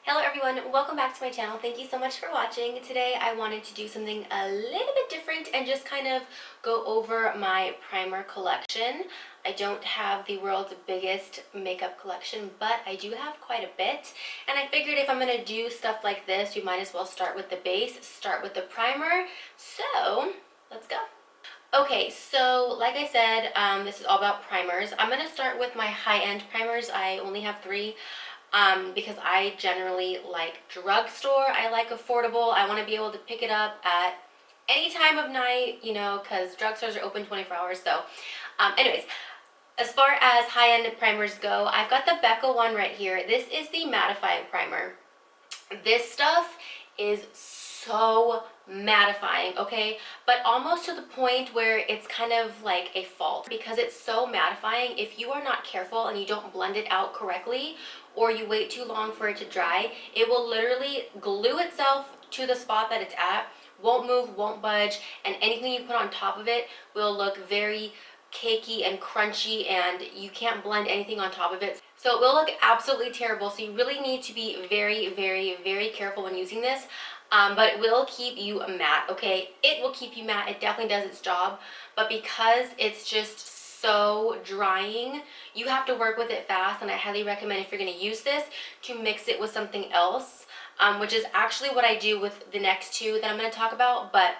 Hello everyone, welcome back to my channel. Thank you so much for watching. Today I wanted to do something a little bit different and just kind of go over my primer collection. I don't have the world's biggest makeup collection, but I do have quite a bit. And I figured if I'm going to do stuff like this, we might as well start with the base, start with the primer. So let's go. Okay, so like I said, this is all about primers. I'm going to start with my high-end primers. I only have three. Because I generally like drugstore. I like affordable. I want to be able to pick it up at any time of night, you know, because drugstores are open 24 hours. So, anyways, as far as high-end primers go, I've got the Becca one right here. This is the mattifying primer. This stuff is so mattifying, okay, but almost to the point where it's kind of like a fault because it's so mattifying. If you are not careful and you don't blend it out correctly, or you wait too long for it to dry, it will literally glue itself to the spot that it's at, won't move, won't budge, and anything you put on top of it will look very cakey and crunchy, and you can't blend anything on top of it. So it will look absolutely terrible. So you really need to be very, very, very careful when using this. But it will keep you matte, okay? It will keep you matte. It definitely does its job. But because it's just so drying, you have to work with it fast. And I highly recommend, if you're going to use this, to mix it with something else, which is actually what I do with the next two that I'm going to talk about. But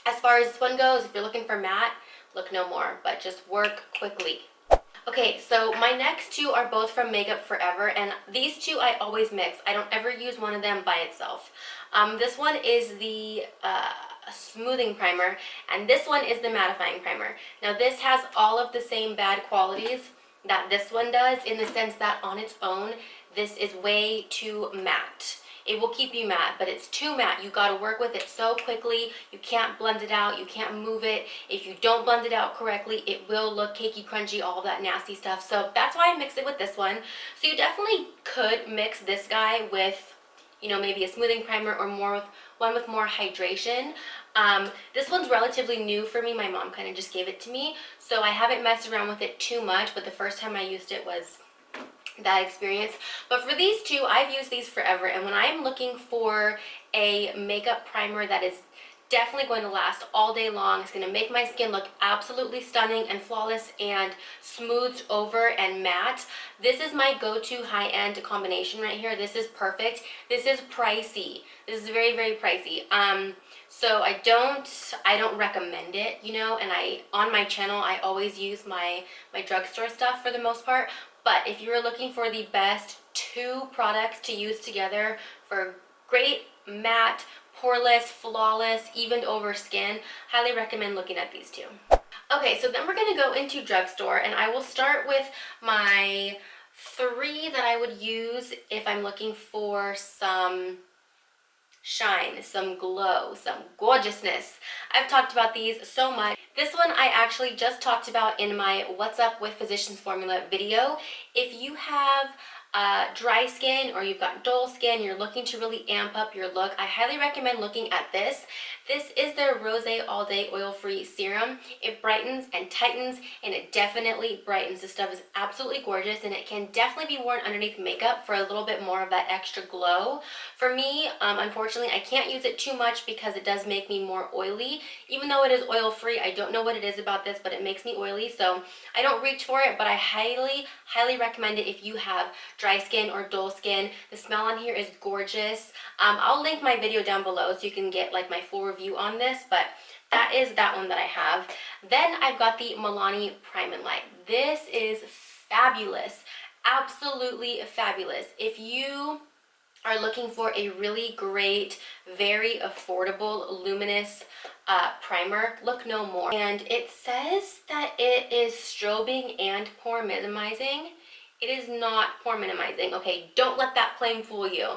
as far as this one goes, if you're looking for matte, look no more, but just work quickly. Okay, so my next two are both from Makeup Forever, and these two I always mix. I don't ever use one of them by itself. This one is the smoothing primer, and this one is the mattifying primer. Now this has all of the same bad qualities that this one does, in the sense that on its own, this is way too matte. It will keep you matte, but it's too matte. You gotta work with it so quickly. You can't blend it out. You can't move it. If you don't blend it out correctly, it will look cakey, crunchy, all that nasty stuff. So that's why I mix it with this one. So you definitely could mix this guy with, you know, maybe a smoothing primer, or one with more hydration. This one's relatively new for me. My mom kind of just gave it to me, so I haven't messed around with it too much, but the first time I used it was that experience. But for these two, I've used these forever, and when I'm looking for a makeup primer that is definitely going to last all day long, it's going to make my skin look absolutely stunning and flawless and smoothed over and matte, this is my go-to high-end combination right here. This is perfect. This is pricey. This is very, very pricey. So I don't recommend it, you know, and on my channel I always use my drugstore stuff for the most part. But if you're looking for the best two products to use together for great matte, poreless, flawless, evened over skin, highly recommend looking at these two. Okay, so then we're going to go into drugstore, and I will start with my three that I would use if I'm looking for some shine, some glow, some gorgeousness. I've talked about these so much. This one I actually just talked about in my What's Up with Physicians Formula video. If you have dry skin, or you've got dull skin, you're looking to really amp up your look, I highly recommend looking at this. This is their Rose All Day Oil-Free Serum. It brightens and tightens, and it definitely brightens. This stuff is absolutely gorgeous, and it can definitely be worn underneath makeup for a little bit more of that extra glow. For me, unfortunately, I can't use it too much because it does make me more oily. Even though it is oil-free, I don't know what it is about this, but it makes me oily, so I don't reach for it, but I highly, highly recommend it if you have dry skin or dull skin. The smell on here is gorgeous. I'll link my video down below so you can get like my full review on this, but that is that one that I have. Then I've got the Milani Prime and Light. This is fabulous, absolutely fabulous. If you are looking for a really great, very affordable, luminous primer, look no more. And it says that it is strobing and pore minimizing. It is not pore minimizing, okay? Don't let that claim fool you.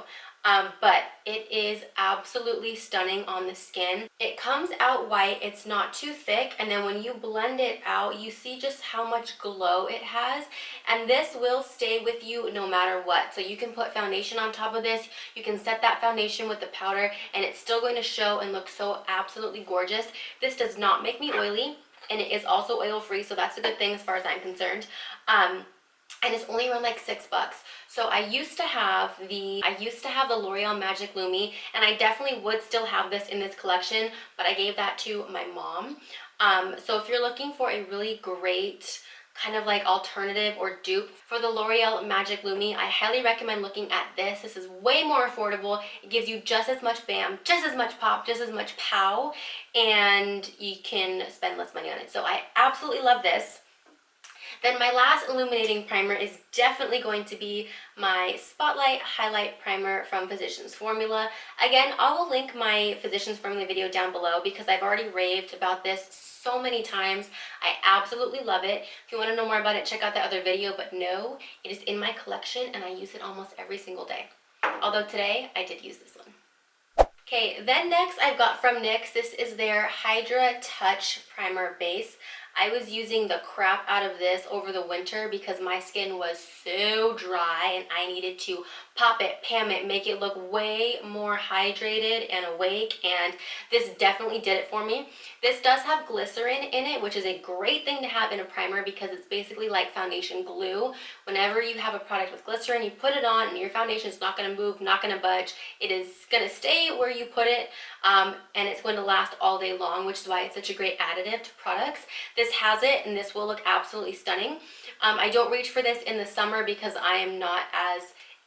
But it is absolutely stunning on the skin. It comes out white, it's not too thick, and then when you blend it out, you see just how much glow it has, and this will stay with you no matter what. So you can put foundation on top of this, you can set that foundation with the powder, and it's still going to show and look so absolutely gorgeous. This does not make me oily, and it is also oil-free, so that's a good thing as far as I'm concerned. and it's only around like $6. So I used to have the L'Oreal Magic Lumi, and I definitely would still have this in this collection, but I gave that to my mom. So if you're looking for a really great kind of like alternative or dupe for the L'Oreal Magic Lumi, I highly recommend looking at this. This is way more affordable. It gives you just as much bam, just as much pop, just as much pow, and you can spend less money on it. So I absolutely love this. Then my last illuminating primer is definitely going to be my Spotlight Highlight Primer from Physicians Formula. Again, I will link my Physicians Formula video down below because I've already raved about this so many times. I absolutely love it. If you want to know more about it, check out that other video, but no, it is in my collection and I use it almost every single day. Although today, I did use this one. Okay, then next I've got from NYX, this is their Hydra Touch Primer Base. I was using the crap out of this over the winter because my skin was so dry and I needed to pop it, pam it, make it look way more hydrated and awake, and this definitely did it for me. This does have glycerin in it, which is a great thing to have in a primer because it's basically like foundation glue. Whenever you have a product with glycerin, you put it on and your foundation is not going to move, not going to budge. It is going to stay where you put it, and it's going to last all day long, which is why it's such a great additive to products. This has it, and this will look absolutely stunning. I don't reach for this in the summer because I am not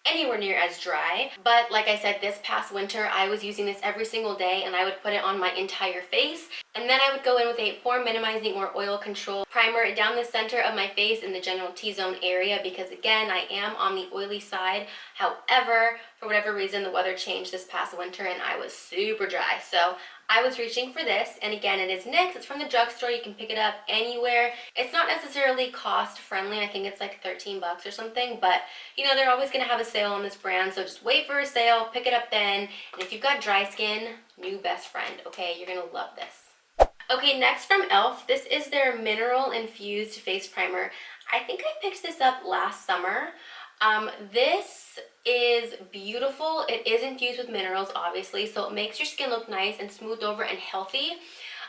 anywhere near as dry, but like I said, this past winter I was using this every single day and I would put it on my entire face, and then I would go in with a pore minimizing or oil control primer down the center of my face in the general T-zone area because again, I am on the oily side. However, for whatever reason, the weather changed this past winter and I was super dry, so I was reaching for this, and again, it is NYX. It's from the drugstore. You can pick it up anywhere. It's not necessarily cost friendly. I think it's like 13 bucks or something, but you know, they're always going to have a sale on this brand, so just wait for a sale, pick it up then, and if you've got dry skin, new best friend, okay? You're going to love this. Okay, next from e.l.f., this is their Mineral Infused Face Primer. I think I picked this up last summer. This is beautiful. It is infused with minerals, obviously, so it makes your skin look nice and smoothed over and healthy.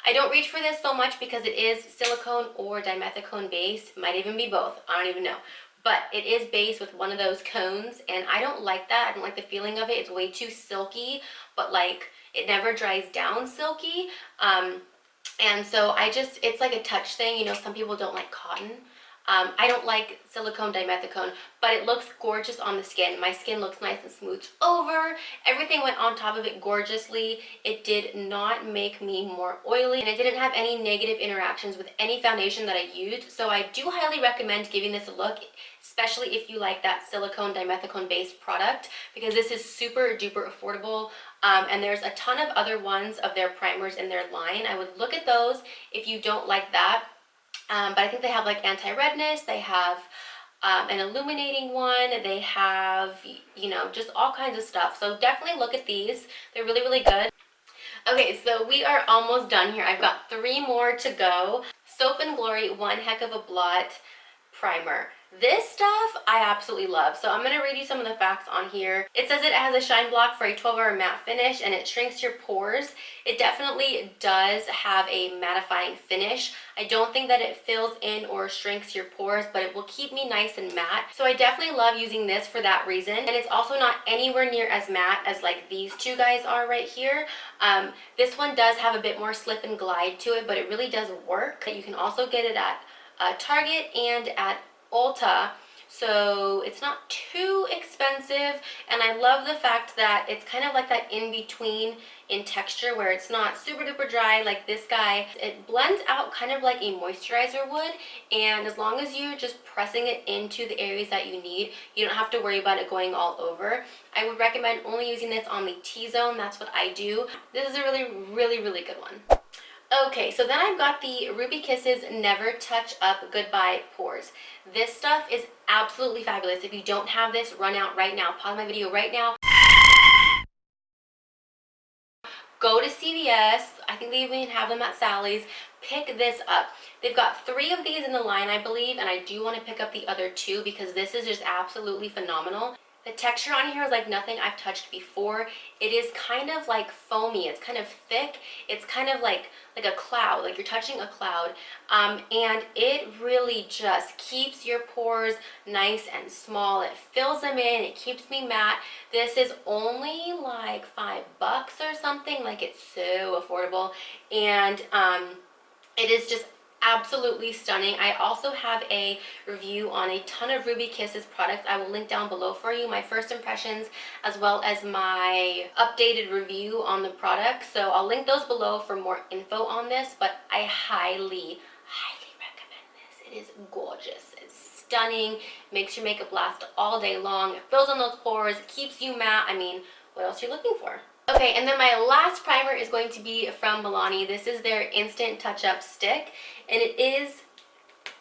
I don't reach for this so much because it is silicone or dimethicone based. It might even be both. I don't even know. But it is based with one of those cones, and I don't like that. I don't like the feeling of it. It's way too silky, but like it never dries down silky. And so it's like a touch thing. You know, some people don't like cotton. I don't like silicone dimethicone, but it looks gorgeous on the skin. My skin looks nice and smoothed over. Everything went on top of it gorgeously. It did not make me more oily, and it didn't have any negative interactions with any foundation that I used. So I do highly recommend giving this a look, especially if you like that silicone dimethicone based product, because this is super duper affordable. And there's a ton of other ones of their primers in their line. I would look at those if you don't like that. But I think they have like anti-redness, they have an illuminating one, they have, you know, just all kinds of stuff. So definitely look at these. They're really, really good. Okay, so we are almost done here. I've got 3 more to go. Soap and Glory One Heck of a Blot Primer. This stuff I absolutely love. So I'm going to read you some of the facts on here. It says it has a shine block for a 12-hour matte finish and it shrinks your pores. It definitely does have a mattifying finish. I don't think that it fills in or shrinks your pores, but it will keep me nice and matte. So I definitely love using this for that reason. And it's also not anywhere near as matte as like these two guys are right here. This one does have a bit more slip and glide to it, but it really does work. You can also get it at Target and at Ulta, so it's not too expensive, and I love the fact that it's kind of like that in between in texture where it's not super duper dry like this guy. It blends out kind of like a moisturizer would, and as long as you're just pressing it into the areas that you need, you don't have to worry about it going all over. I would recommend only using this on the T-zone. That's what I do. This is a really, really, really good one. Okay, so then I've got the Ruby Kisses Never Touch Up Goodbye Pores. This stuff is absolutely fabulous. If you don't have this, run out right now. Pause my video right now. Go to CVS. I think they even have them at Sally's. Pick this up. They've got 3 of these in the line, I believe, and I do want to pick up the other 2 because this is just absolutely phenomenal. The texture on here is like nothing I've touched before. It is kind of like foamy. It's kind of thick. It's kind of like a cloud, like you're touching a cloud. And it really just keeps your pores nice and small. It fills them in. It keeps me matte. This is only like $5 or something. Like, it's so affordable. And it is just absolutely stunning. I also have a review on a ton of Ruby Kisses products. I will link down below for you my first impressions as well as my updated review on the product. So I'll link those below for more info on this, but I highly recommend this. It is gorgeous. It's stunning, makes your makeup last all day long. It fills in those pores, keeps you matte. I mean, what else are you looking for? Okay, and then my last primer is going to be from Milani. This is their Instant Touch-Up Stick, and it is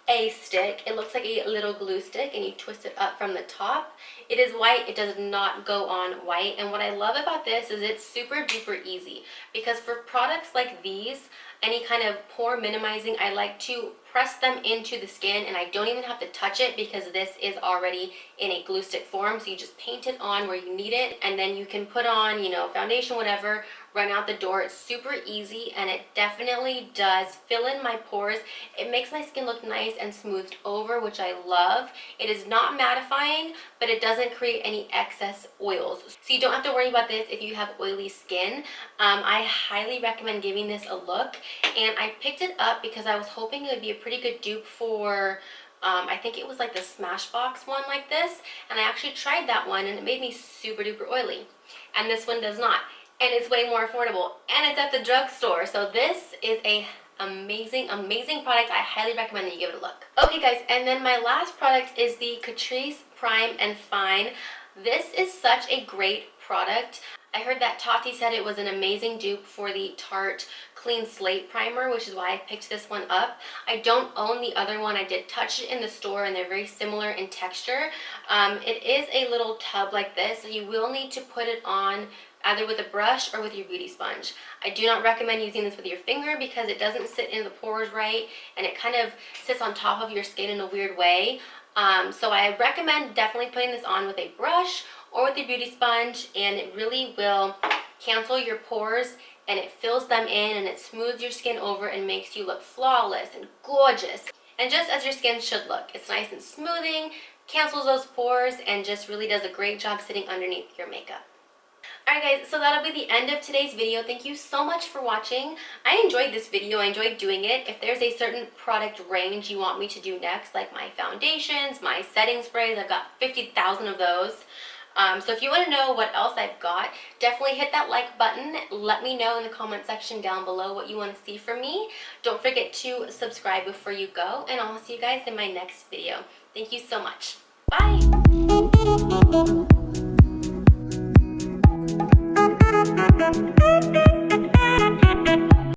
a stick. It looks like a little glue stick, and you twist it up from the top. It is white. It does not go on white, and what I love about this is it's super duper easy, because for products like these, any kind of pore minimizing, I like to press them into the skin, and I don't even have to touch it because this is already in a glue stick form. So you just paint it on where you need it, and then you can put on, you know, foundation, whatever, run out the door. It's super easy, and it definitely does fill in my pores. It makes my skin look nice and smoothed over, which I love. It is not mattifying, but it doesn't create any excess oils. So you don't have to worry about this if you have oily skin. I highly recommend giving this a look, and I picked it up because I was hoping it would be a pretty good dupe for I think it was like the Smashbox one like this, and I actually tried that one and it made me super duper oily, and this one does not, and it's way more affordable, and it's at the drugstore. So this is a amazing product. I highly recommend that you give it a look. Okay guys, and then my last product is the Catrice Prime and Fine. This is such a great product. I heard that Tati said it was an amazing dupe for the Tarte Clean Slate Primer, which is why I picked this one up. I don't own the other one. I did touch it in the store, and they're very similar in texture. It is a little tub like this, so you will need to put it on either with a brush or with your beauty sponge. I do not recommend using this with your finger because it doesn't sit in the pores right, and it kind of sits on top of your skin in a weird way. So I recommend definitely putting this on with a brush or with your beauty sponge, and it really will cancel your pores, and it fills them in, and it smooths your skin over and makes you look flawless and gorgeous, and just as your skin should look. It's nice and smoothing, cancels those pores, and just really does a great job sitting underneath your makeup. Alright guys, so that'll be the end of today's video. Thank you so much for watching. I enjoyed this video. I enjoyed doing it. If there's a certain product range you want me to do next, like my foundations, my setting sprays, I've got 50,000 of those. So if you want to know what else I've got, definitely hit that like button. Let me know in the comment section down below what you want to see from me. Don't forget to subscribe before you go, and I'll see you guys in my next video. Thank you so much. Bye!